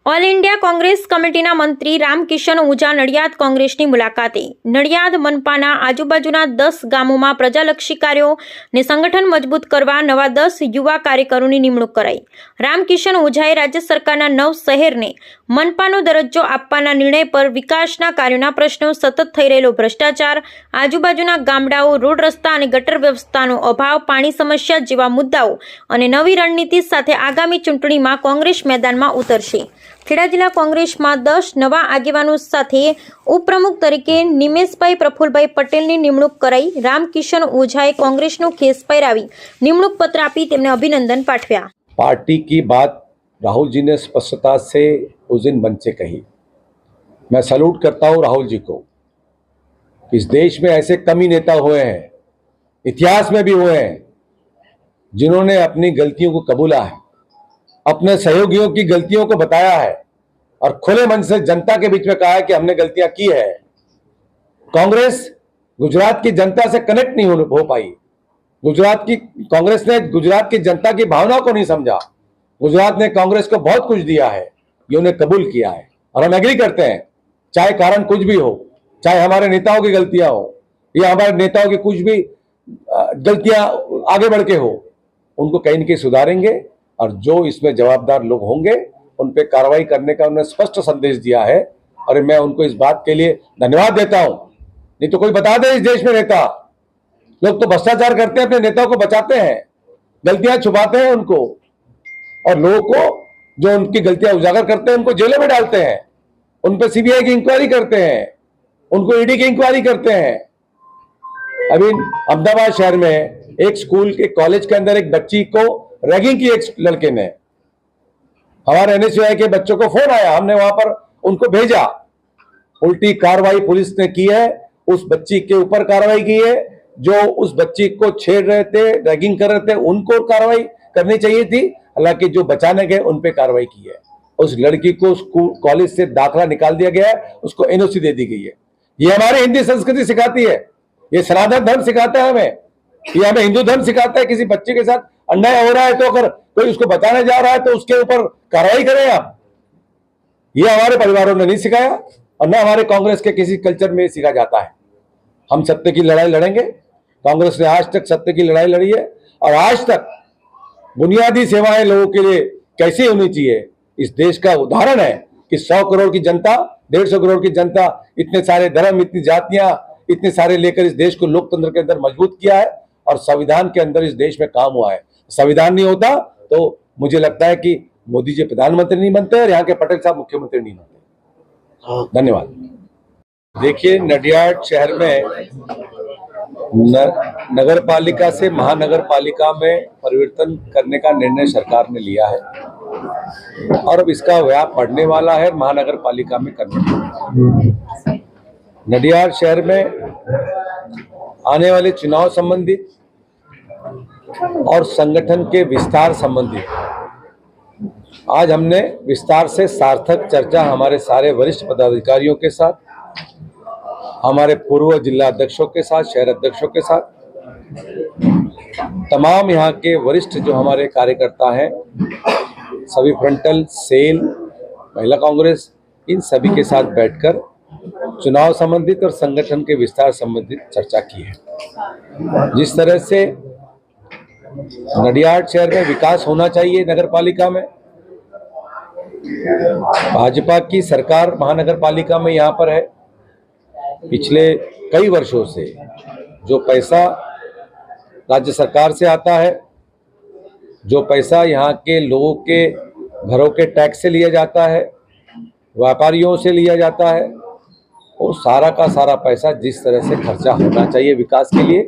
All India Congress કમિટીના મંત્રી રામકિશન ઊંઝા નડિયાદ કોંગ્રેસની મુલાકાતે નડિયાદ મનપાના આજુબાજુના 10 ગામોમાં પ્રજાલક્ષી કાર્યોને સંગઠન મજબૂત કરવા નવા 10 યુવા કાર્યકરોની નિમણૂક કરાઈ। રામકિશન ઊંઝાએ રાજ્ય સરકારના 9 શહેરને મનપાનો દરજ્જો આપવાના નિર્ણય પર વિકાસના કાર્યોના પ્રશ્નો, સતત થઈ રહેલો ભ્રષ્ટાચાર, આજુબાજુના ગામડાઓ, રોડ રસ્તા અને ગટર વ્યવસ્થાનો અભાવ, પાણી સમસ્યા જેવા મુદ્દાઓ અને નવી રણનીતિ સાથે આગામી ચૂંટણીમાં કોંગ્રેસ મેદાનમાં ઉતરશે। ખેડા જિલ્લા કોંગ્રેસમાં 10 નવા આગેવાનો સાથે ઉપપ્રમુખ તરીકે નિમેશભાઈ પ્રફુલભાઈ પટેલની નિમણૂક કરાઈ। રામકિશન ઊંઝાએ કોંગ્रेसનું ખેસ પહેરાવી નિમણૂક પત્ર આપી તેમને અભિનંદન પાઠવ્યા। पार्टी की बात राहुल जी ने स्पष्टता से उस दिन मंच से कही। मैं सैल्यूट करता हूँ राहुल जी को। इस देश में ऐसे कम ही नेता हुए हैं, इतिहास में भी हुए हैं, जिन्होंने अपनी गलतियों को कबूला है, अपने सहयोगियों की गलतियों को बताया है और खुले मन से जनता के बीच में कहा है कि हमने गलतियां की है। कांग्रेस गुजरात की जनता से कनेक्ट नहीं हो पाई। कांग्रेस ने गुजरात की जनता की भावनाओं को नहीं समझा। गुजरात ने कांग्रेस को बहुत कुछ दिया है, ये उन्हें कबूल किया है और हम एग्री करते हैं, चाहे कारण कुछ भी हो, चाहे हमारे नेताओं की गलतियां हो या हमारे नेताओं की कुछ भी गलतियां आगे बढ़ के हो, उनको कहीं न कहीं सुधारेंगे और जो इसमें जवाबदार लोग होंगे उन पे कार्रवाई करने का उन्होंने स्पष्ट संदेश दिया है और मैं उनको इस बात के लिए धन्यवाद देता हूं। नहीं तो कोई बता दे, इस देश में नेता लोग तो भ्रष्टाचार करते हैं, अपने नेताओं को बचाते हैं, गलतियां छुपाते हैं उनको, और लोगों को जो उनकी गलतियां उजागर करते हैं उनको जेलों में डालते हैं, उन पर सीबीआई की इंक्वायरी करते हैं, उनको ईडी की इंक्वायरी करते हैं। अभी अहमदाबाद शहर में एक स्कूल के कॉलेज के अंदर एक बच्ची को रैगिंग की एक लड़के ने, हमारे एनएसयूआई के बच्चों को फोन आया, हमने वहां पर उनको भेजा, उल्टी कार्रवाई पुलिस ने की है, उस बच्ची के ऊपर कार्रवाई की है, जो उस बच्ची को छेड़ रहे थे, रैगिंग कर रहे थे, उनको कार्रवाई करनी चाहिए थी, हालांकि जो बचाने गए उन पे कार्रवाई की है। उस लड़की को स्कूल कॉलेज से दाखिला निकाल दिया गया है, उसको एनओसी दे दी गई है। ये हमारी हिंदी संस्कृति सिखाती है, ये सनातन धर्म सिखाता है हमें, ये हमें हिंदू धर्म सिखाता है। किसी बच्चे के साथ अन्याय हो रहा है तो अगर कोई उसको बताने जा रहा है तो उसके ऊपर कार्रवाई करें आप। ये हमारे परिवारों ने नहीं सिखाया और न हमारे कांग्रेस के किसी कल्चर में सिखाया जाता है। हम सत्य की लड़ाई लड़ेंगे। कांग्रेस ने आज तक सत्य की लड़ाई लड़ी है और आज तक बुनियादी सेवाएं लोगों के लिए कैसी होनी चाहिए, इस देश का उदाहरण है कि 100 करोड़ की जनता, 150 करोड़ की जनता, इतने सारे धर्म, इतनी जातियां, इतने सारे लेकर इस देश को लोकतंत्र के अंदर मजबूत किया है और संविधान के अंदर इस देश में काम हुआ है। संविधान नहीं होता तो मुझे लगता है कि मोदी जी प्रधानमंत्री नहीं बनते और यहाँ के पटेल साहब मुख्यमंत्री नहीं बनते। धन्यवाद। देखिए, नडियाद शहर में नगर पालिका से महानगर पालिका में परिवर्तन करने का निर्णय सरकार ने लिया है और अब इसका व्याप बढ़ने वाला है, महानगर पालिका में करने। नडियाद शहर में आने वाले चुनाव संबंधित और संगठन के विस्तार संबंधित आज हमने विस्तार से सार्थक चर्चा हमारे सारे वरिष्ठ पदाधिकारियों के साथ, हमारे पूर्व जिला अध्यक्षों के साथ, शहर अध्यक्षों के साथ, तमाम यहाँ के वरिष्ठ जो हमारे कार्यकर्ता हैं, सभी फ्रंटल, सेल, महिला कांग्रेस, इन सभी के साथ बैठकर चुनाव संबंधित और संगठन के विस्तार संबंधित चर्चा की है। जिस तरह से नडियाद शहर में विकास होना चाहिए, नगर पालिका में भाजपा की सरकार महानगर पालिका में यहाँ पर है। पिछले कई वर्षों से जो पैसा राज्य सरकार से आता है, जो पैसा यहाँ के लोगों के घरों के टैक्स से लिया जाता है, व्यापारियों से लिया जाता है, वो सारा का सारा पैसा जिस तरह से खर्चा होना चाहिए विकास के लिए,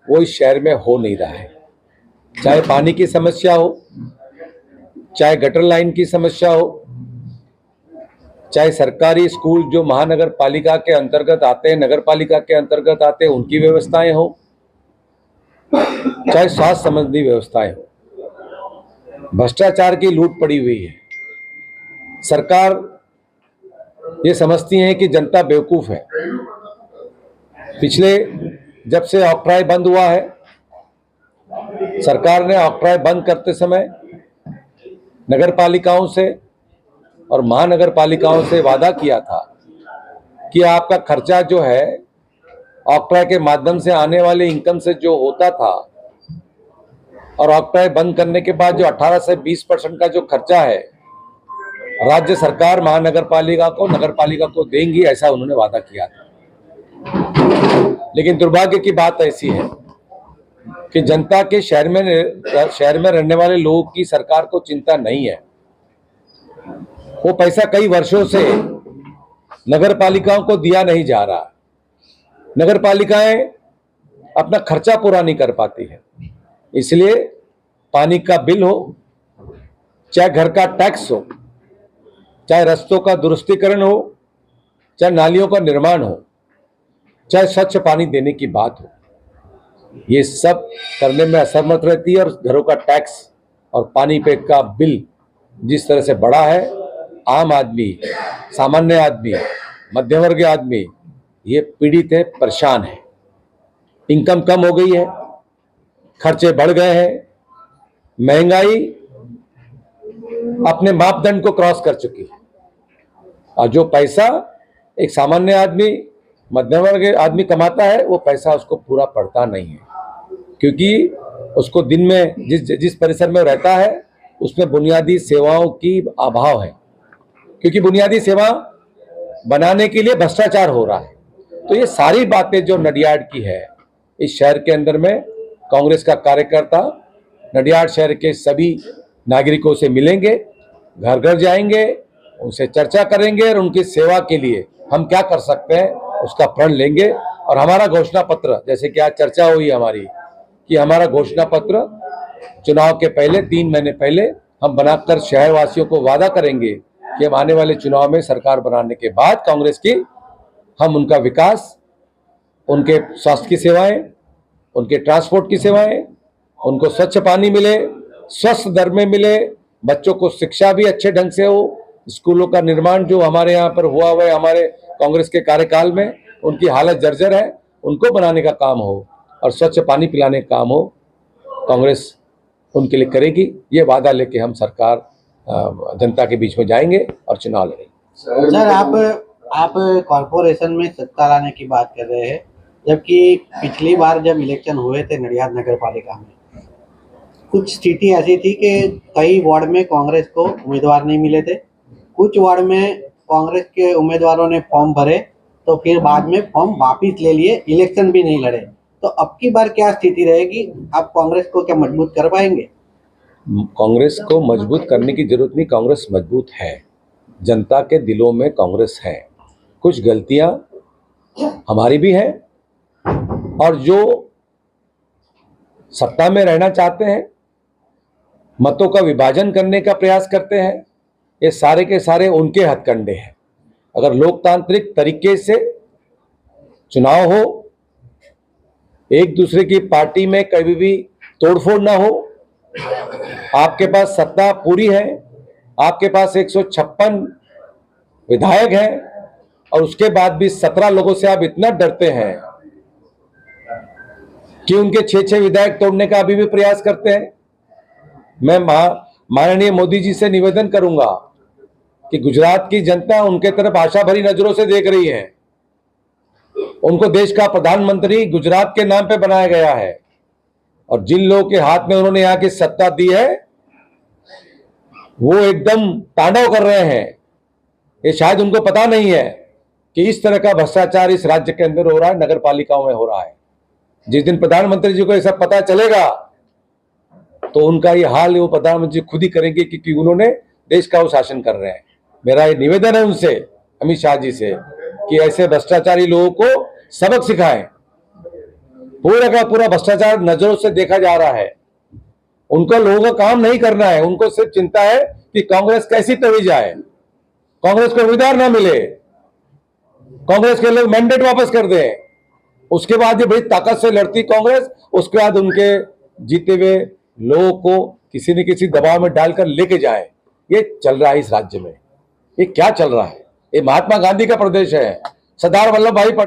वो इस शहर में हो नहीं रहा है। चाहे पानी की समस्या हो, चाहे गटर लाइन की समस्या हो, चाहे सरकारी स्कूल जो महानगर पालिका के अंतर्गत आते हैं, नगर पालिका के अंतर्गत आते हैं, उनकी व्यवस्थाएं हो, चाहे स्वास्थ्य संबंधी व्यवस्थाएं हो, भ्रष्टाचार की लूट पड़ी हुई है। सरकार ये समझती है कि जनता बेवकूफ है। पिछले जब से ऑक्ट्राय बंद हुआ है, सरकार ने ऑक्ट्राय बंद करते समय नगर पालिकाओं से और महानगर पालिकाओं से वादा किया था कि आपका खर्चा जो है ऑक्ट्रा के माध्यम से आने वाले इनकम से जो होता था, और ऑक्ट्रा बंद करने के बाद जो 18 से 20% का जो खर्चा है राज्य सरकार महानगर पालिका को, नगर पालिका को देंगी, ऐसा उन्होंने वादा किया था। लेकिन दुर्भाग्य की बात ऐसी है कि जनता के शहर में रहने वाले लोगों की सरकार को चिंता नहीं है। वो पैसा कई वर्षों से नगर पालिकाओं को दिया नहीं जा रहा। नगर पालिकाएं अपना खर्चा पूरा नहीं कर पाती है, इसलिए पानी का बिल हो, चाहे घर का टैक्स हो, चाहे रास्तों का दुरुस्तीकरण हो, चाहे नालियों का निर्माण हो, चाहे स्वच्छ पानी देने की बात हो, ये सब करने में असमर्थ रहती है। और घरों का टैक्स और पानी पे का बिल जिस तरह से बढ़ा है, आम आदमी, सामान्य आदमी, मध्यम वर्गीय आदमी ये पीड़ित है, परेशान है। इनकम कम हो गई है, खर्चे बढ़ गए हैं, महंगाई अपने मापदंड को क्रॉस कर चुकी है। और जो पैसा एक सामान्य आदमी, मध्यम वर्गीय आदमी कमाता है, वो पैसा उसको पूरा पड़ता नहीं है, क्योंकि उसको दिन में जिस परिसर में रहता है उसमें बुनियादी सेवाओं की अभाव है, क्योंकि बुनियादी सेवा बनाने के लिए भ्रष्टाचार हो रहा है। तो ये सारी बातें जो नडियाड की है, इस शहर के अंदर में कांग्रेस का कार्यकर्ता नडियाड शहर के सभी नागरिकों से मिलेंगे, घर घर जाएंगे, उनसे चर्चा करेंगे और उनकी सेवा के लिए हम क्या कर सकते हैं उसका प्रण लेंगे। और हमारा घोषणा पत्र, जैसे कि आज चर्चा हुई हमारी, कि हमारा घोषणा पत्र चुनाव के पहले 3 महीने पहले हम बनाकर शहरवासियों को वादा करेंगे कि हम आने वाले चुनाव में सरकार बनाने के बाद कांग्रेस की, हम उनका विकास, उनके स्वास्थ्य की सेवाएं, उनके ट्रांसपोर्ट की सेवाएं, उनको स्वच्छ पानी मिले, स्वस्थ दर में मिले, बच्चों को शिक्षा भी अच्छे ढंग से हो, स्कूलों का निर्माण जो हमारे यहाँ पर हुआ है हमारे कांग्रेस के कार्यकाल में, उनकी हालत जर्जर है, उनको बनाने का काम हो और स्वच्छ पानी पिलाने का काम हो, कांग्रेस उनके लिए करेगी। ये वादा लेके हम सरकार जनता के बीच में जाएंगे और चुनाव लड़ेंगे। सर, आप कॉर्पोरेशन में सत्ता लाने की बात कर रहे हैं, जबकि पिछली बार जब इलेक्शन हुए थे नडियाद नगर पालिका में, कुछ स्थिति ऐसी थी कि कई वार्ड में कांग्रेस को उम्मीदवार नहीं मिले थे, कुछ वार्ड में कांग्रेस के उम्मीदवारों ने फॉर्म भरे तो फिर बाद में फॉर्म वापस ले लिए, इलेक्शन भी नहीं लड़े। तो अब की बार क्या स्थिति रहेगी? आप कांग्रेस को क्या मजबूत कर पाएंगे? कांग्रेस को मजबूत करने की जरूरत नहीं, कांग्रेस मजबूत है, जनता के दिलों में कांग्रेस है। कुछ गलतियां हमारी भी हैं, और जो सत्ता में रहना चाहते हैं, मतों का विभाजन करने का प्रयास करते हैं, ये सारे के सारे उनके हथकंडे हैं। अगर लोकतांत्रिक तरीके से चुनाव हो, एक दूसरे की पार्टी में कभी भी तोड़फोड़ ना हो, आपके पास सत्ता पूरी है, आपके पास 156 विधायक हैं, और उसके बाद भी 17 लोगों से आप इतना डरते हैं कि उनके 6-6 विधायक तोड़ने का अभी भी प्रयास करते हैं। मैं माननीय मोदी जी से निवेदन करूंगा कि गुजरात की जनता उनके तरफ आशा भरी नजरों से देख रही है। उनको देश का प्रधानमंत्री गुजरात के नाम पे बनाया गया है, और जिन लोगों के हाथ में उन्होंने यहाँ की सत्ता दी है वो एकदम तांडव कर रहे हैं। ये शायद उनको पता नहीं है कि इस तरह का भ्रष्टाचार इस राज्य के अंदर हो रहा है, नगर पालिकाओं में हो रहा है। जिस दिन प्रधानमंत्री जी को ये सब पता चलेगा तो उनका ये हाल वो प्रधानमंत्री खुद ही करेंगे, क्योंकि उन्होंने देश का वो शासन कर रहे हैं। मेरा ये निवेदन है उनसे, अमित शाह जी से, कि ऐसे भ्रष्टाचारी लोगों को सबक सिखाएं। पूरा का पूरा भ्रष्टाचार नजरों से देखा जा रहा है। उनको लोगों का काम नहीं करना है, उनको सिर्फ चिंता है कि कांग्रेस कैसी तभी जाए, कांग्रेस को उम्मीदवार ना मिले, कांग्रेस के लोग मैंडेट वापस कर दें, उसके बाद ये बड़ी ताकत से लड़ती कांग्रेस, उसके बाद उनके जीते हुए लोगों को किसी न किसी दबाव में डालकर लेके जाए। ये चल रहा है इस राज्य में। ये क्या चल रहा है? ये महात्मा गांधी का प्रदेश है, सरदार वल्लभ भाई पटेल